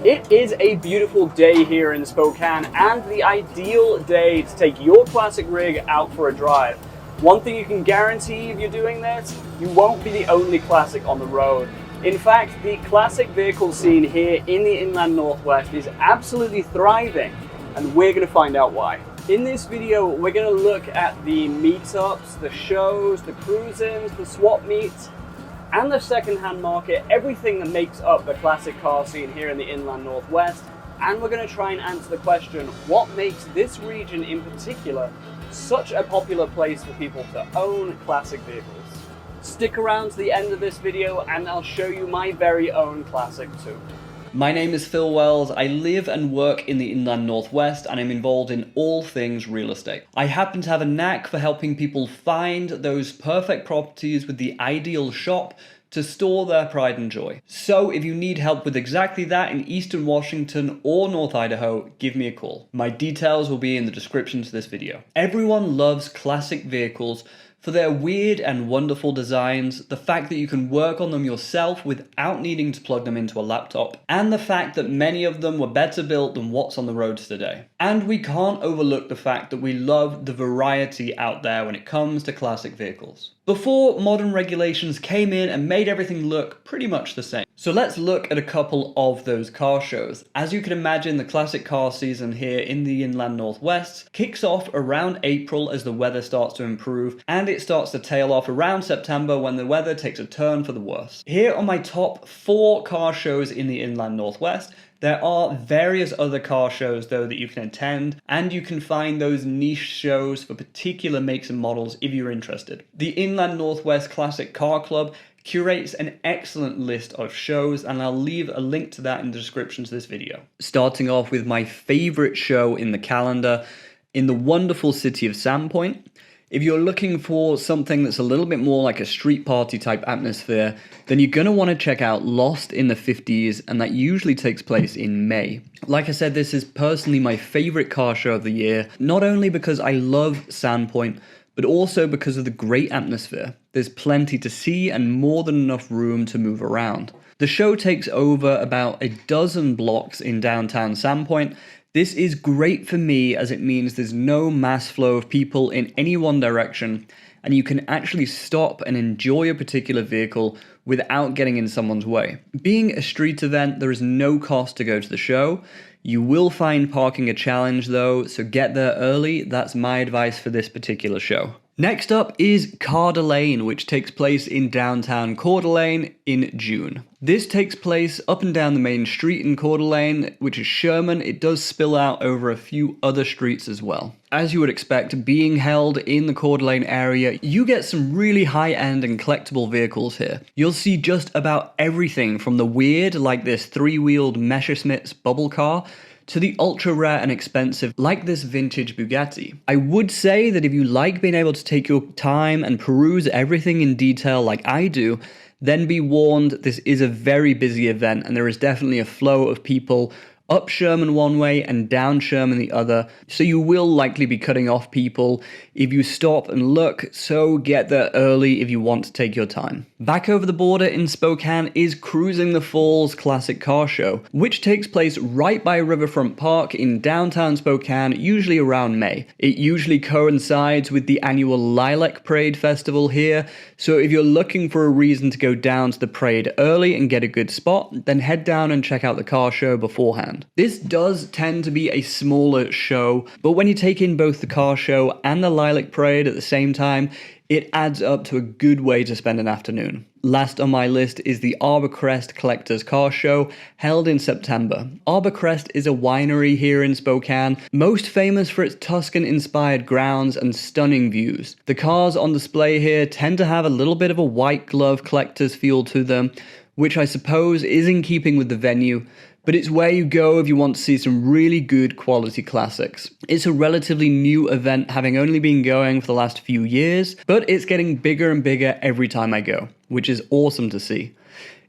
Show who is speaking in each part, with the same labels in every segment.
Speaker 1: It is a beautiful day here in Spokane and the ideal day to take your classic rig out for a drive. One thing you can guarantee if you're doing this, you won't be the only classic on the road. In fact, the classic vehicle scene here in the Inland Northwest is absolutely thriving, and we're going to find out why. In this video, we're going to look at the meetups, the shows, the cruise-ins, the swap meets, and the second-hand market, everything that makes up the classic car scene here in the Inland Northwest. And we're going to try and answer the question, what makes this region in particular such a popular place for people to own classic vehicles? Stick around to the end of this video and I'll show you my very own classic too. My name is Phil Wells. I live and work in the Inland Northwest and I'm involved in all things real estate. I happen to have a knack for helping people find those perfect properties with the ideal shop to store their pride and joy. So if you need help with exactly that in Eastern Washington or North Idaho, give me a call. My details will be in the description to this video. Everyone loves classic vehicles for their weird and wonderful designs, the fact that you can work on them yourself without needing to plug them into a laptop, and the fact that many of them were better built than what's on the roads today. And we can't overlook the fact that we love the variety out there when it comes to classic vehicles. Before modern regulations came in and made everything look pretty much the same. So let's look at a couple of those car shows. As you can imagine, the classic car season here in the Inland Northwest kicks off around April as the weather starts to improve, and it starts to tail off around September when the weather takes a turn for the worse. Here are my top 4 car shows in the Inland Northwest. There are various other car shows though that you can attend, and you can find those niche shows for particular makes and models if you're interested. The Inland Northwest Classic Car Club curates an excellent list of shows, and I'll leave a link to that in the description to this video. Starting off with my favorite show in the calendar, in the wonderful city of Sandpoint. If you're looking for something that's a little bit more like a street party type atmosphere, then you're going to want to check out Lost in the 50s, and that usually takes place in May. Like I said, this is personally my favorite car show of the year, not only because I love Sandpoint, but also because of the great atmosphere. There's plenty to see and more than enough room to move around. The show takes over about a dozen blocks in downtown Sandpoint. This is great for me as it means there's no mass flow of people in any one direction, and you can actually stop and enjoy a particular vehicle without getting in someone's way. Being a street event, there is no cost to go to the show. You will find parking a challenge though, so get there early. That's my advice for this particular show. Next up is Coeur d'Alene, which takes place in downtown Coeur d'Alene in June. This takes place up and down the main street in Coeur d'Alene, which is Sherman. It does spill out over a few other streets as well. As you would expect, being held in the Coeur d'Alene area, you get some really high-end and collectible vehicles here. You'll see just about everything from the weird, like this 3-wheeled Messerschmitt's bubble car, to the ultra rare and expensive, like this vintage Bugatti. I would say that if you like being able to take your time and peruse everything in detail like I do, then be warned, this is a very busy event and there is definitely a flow of people up Sherman one way and down Sherman the other, so you will likely be cutting off people if you stop and look, so get there early if you want to take your time. Back over the border in Spokane is Cruising the Falls Classic Car Show, which takes place right by Riverfront Park in downtown Spokane, usually around May. It usually coincides with the annual Lilac Parade Festival here, so if you're looking for a reason to go down to the parade early and get a good spot, then head down and check out the car show beforehand. This does tend to be a smaller show, but when you take in both the car show and the Lilac Parade at the same time, it adds up to a good way to spend an afternoon. Last on my list is the Arborcrest Collectors Car Show, held in September. Arborcrest is a winery here in Spokane, most famous for its Tuscan-inspired grounds and stunning views. The cars on display here tend to have a little bit of a white glove collector's feel to them, which I suppose is in keeping with the venue, but it's where you go if you want to see some really good quality classics. It's a relatively new event, having only been going for the last few years, but it's getting bigger and bigger every time I go, which is awesome to see.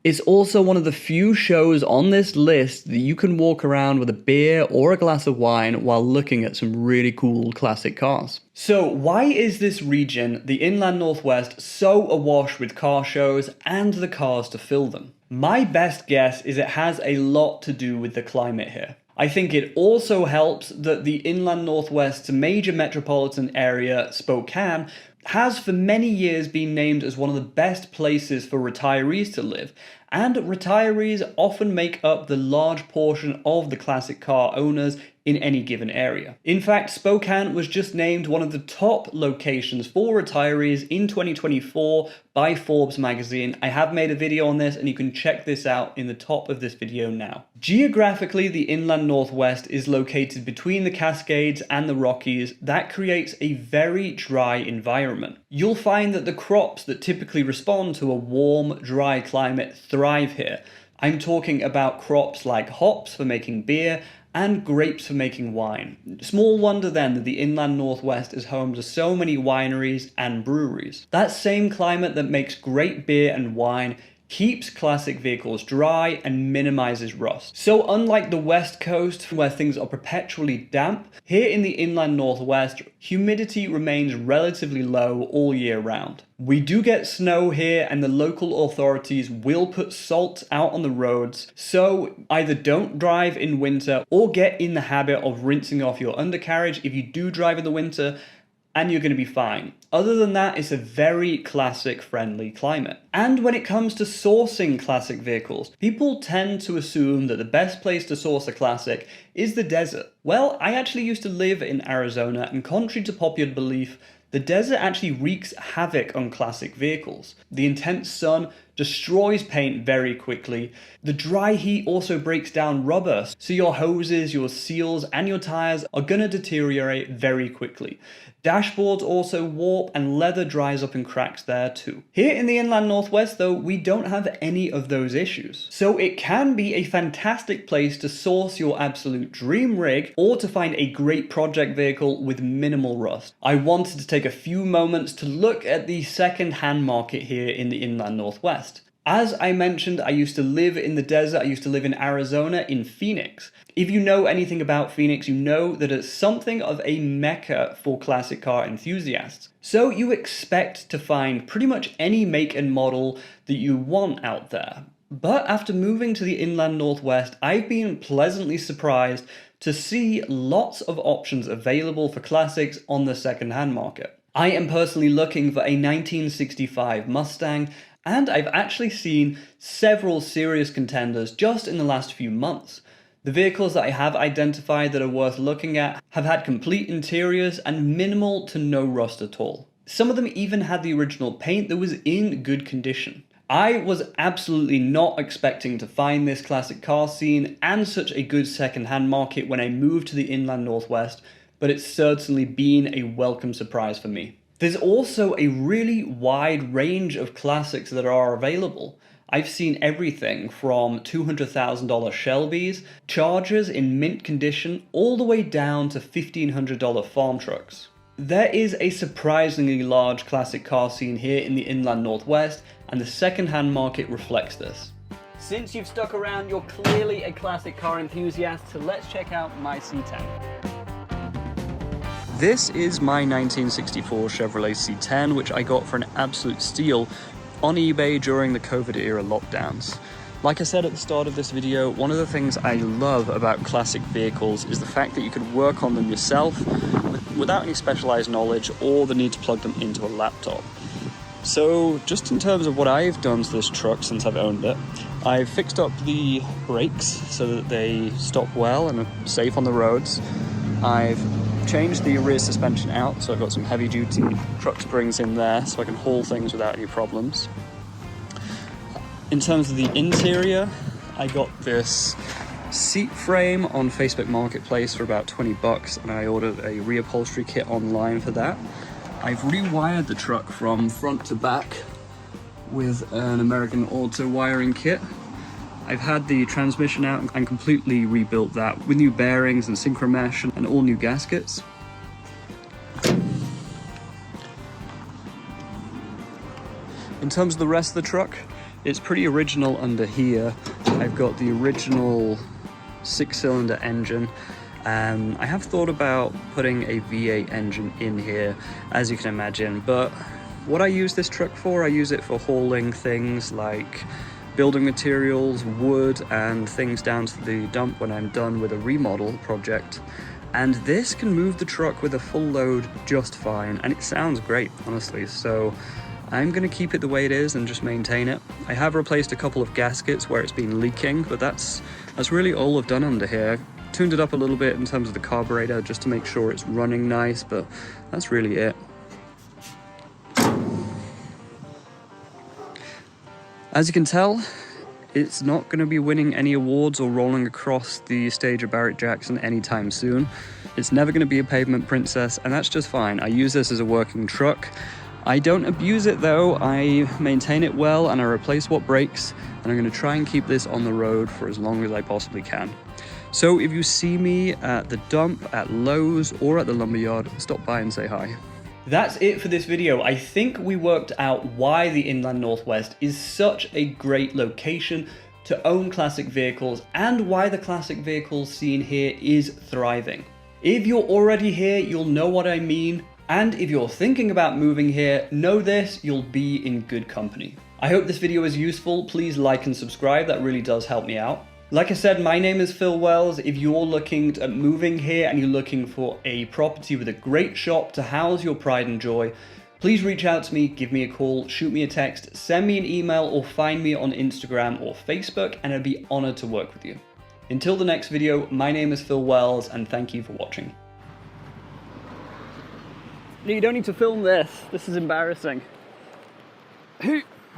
Speaker 1: It's also one of the few shows on this list that you can walk around with a beer or a glass of wine while looking at some really cool classic cars. So why is this region, the Inland Northwest, so awash with car shows and the cars to fill them?
Speaker 2: My best guess is it has a lot to do with the climate here. I think it also helps that the inland northwest's major metropolitan area, Spokane, has for many years been named as one of the best places for retirees to live, and retirees often make up the large portion of the classic car owners in any given area. In fact, Spokane was just named one of the top locations for retirees in 2024 by Forbes magazine. I have made a video on this and you can check this out in the top of this video now. Geographically, the inland northwest is located between the Cascades and the Rockies. That creates a very dry environment. You'll find that the crops that typically respond to a warm, dry climate thrive here. I'm talking about crops like hops for making beer and grapes for making wine. Small wonder then that the inland northwest is home to so many wineries and breweries. That same climate that makes great beer and wine keeps classic vehicles dry and minimizes rust. So unlike the west coast where things are perpetually damp, here in the inland northwest, humidity remains relatively low all year round. We do get snow here and the local authorities will put salt out on the roads, so either don't drive in winter or get in the habit of rinsing off your undercarriage if you do drive in the winter, and you're going to be fine. Other than that, it's a very classic friendly climate. And when it comes to sourcing classic vehicles, people tend to assume that the best place to source a classic is the desert. Well, I actually used to live in Arizona, and contrary to popular belief, the desert actually wreaks havoc on classic vehicles. The intense sun destroys paint very quickly. The dry heat also breaks down rubber, so your hoses, your seals, and your tires are gonna deteriorate very quickly. Dashboards also warp and leather dries up and cracks there too. Here in the inland northwest though, we don't have any of those issues. So it can be a fantastic place to source your absolute dream rig or to find a great project vehicle with minimal rust. I wanted to take a few moments to look at the second-hand market here in the inland northwest. As I mentioned, I used to live in the desert. I used to live in Arizona, in Phoenix. If you know anything about Phoenix, you know that it's something of a mecca for classic car enthusiasts. So you expect to find pretty much any make and model that you want out there. But after moving to the inland northwest, I've been pleasantly surprised to see lots of options available for classics on the second-hand market. I am personally looking for a 1965 Mustang, and I've actually seen several serious contenders just in the last few months. The vehicles that I have identified that are worth looking at have had complete interiors and minimal to no rust at all. Some of them even had the original paint that was in good condition. I was absolutely not expecting to find this classic car scene and such a good second-hand market when I moved to the inland northwest, but it's certainly been a welcome surprise for me. There's also a really wide range of classics that are available. I've seen everything from $200,000 Shelbys, Chargers in mint condition, all the way down to $1,500 farm trucks. There is a surprisingly large classic car scene here in the inland northwest, and the second-hand market reflects this.
Speaker 1: Since you've stuck around, you're clearly a classic car enthusiast, so let's check out my C10.
Speaker 2: This is my 1964 Chevrolet C10, which I got for an absolute steal on eBay during the COVID era lockdowns. Like I said at the start of this video, one of the things I love about classic vehicles is the fact that you could work on them yourself without any specialized knowledge or the need to plug them into a laptop. So just in terms of what I've done to this truck since I've owned it, I've fixed up the brakes so that they stop well and are safe on the roads. I've changed the rear suspension out, so I've got some heavy duty truck springs in there so I can haul things without any problems. In terms of the interior, I got this seat frame on Facebook Marketplace for about 20 bucks, and I ordered a reupholstery kit online for that. I've rewired the truck from front to back with an American Auto wiring kit. I've had the transmission out and completely rebuilt that with new bearings and synchro mesh and all new gaskets. In terms of the rest of the truck, it's pretty original under here. I've got the original 6-cylinder engine. I have thought about putting a V8 engine in here, as you can imagine, but what I use this truck for, I use it for hauling things like building materials, wood, and things down to the dump when I'm done with a remodel project. And this can move the truck with a full load just fine, and it sounds great, honestly. So I'm gonna keep it the way it is and just maintain it. I have replaced a couple of gaskets where it's been leaking, but that's really all I've done under here. Tuned it up a little bit in terms of the carburetor just to make sure it's running nice, but that's really it. As you can tell, it's not going to be winning any awards or rolling across the stage of Barrett-Jackson anytime soon. It's never going to be a pavement princess, and that's just fine. I use this as a working truck. I don't abuse it though. I maintain it well and I replace what breaks, and I'm going to try and keep this on the road for as long as I possibly can. So if you see me at the dump, at Lowe's, or at the lumberyard, stop by and say hi. That's it for this video. I think we worked out why the Inland Northwest is such a great location to own classic vehicles and why the classic vehicles scene here is thriving. If you're already here, you'll know what I mean. And if you're thinking about moving here, know this, you'll be in good company. I hope this video is useful. Please like and subscribe. That really does help me out. Like I said, my name is Phil Wells. If you're looking at moving here and you're looking for a property with a great shop to house your pride and joy, please reach out to me, give me a call, shoot me a text, send me an email, or find me on Instagram or Facebook, and I'd be honored to work with you. Until the next video, my name is Phil Wells, and thank you for watching.
Speaker 1: You don't need to film this. This is embarrassing.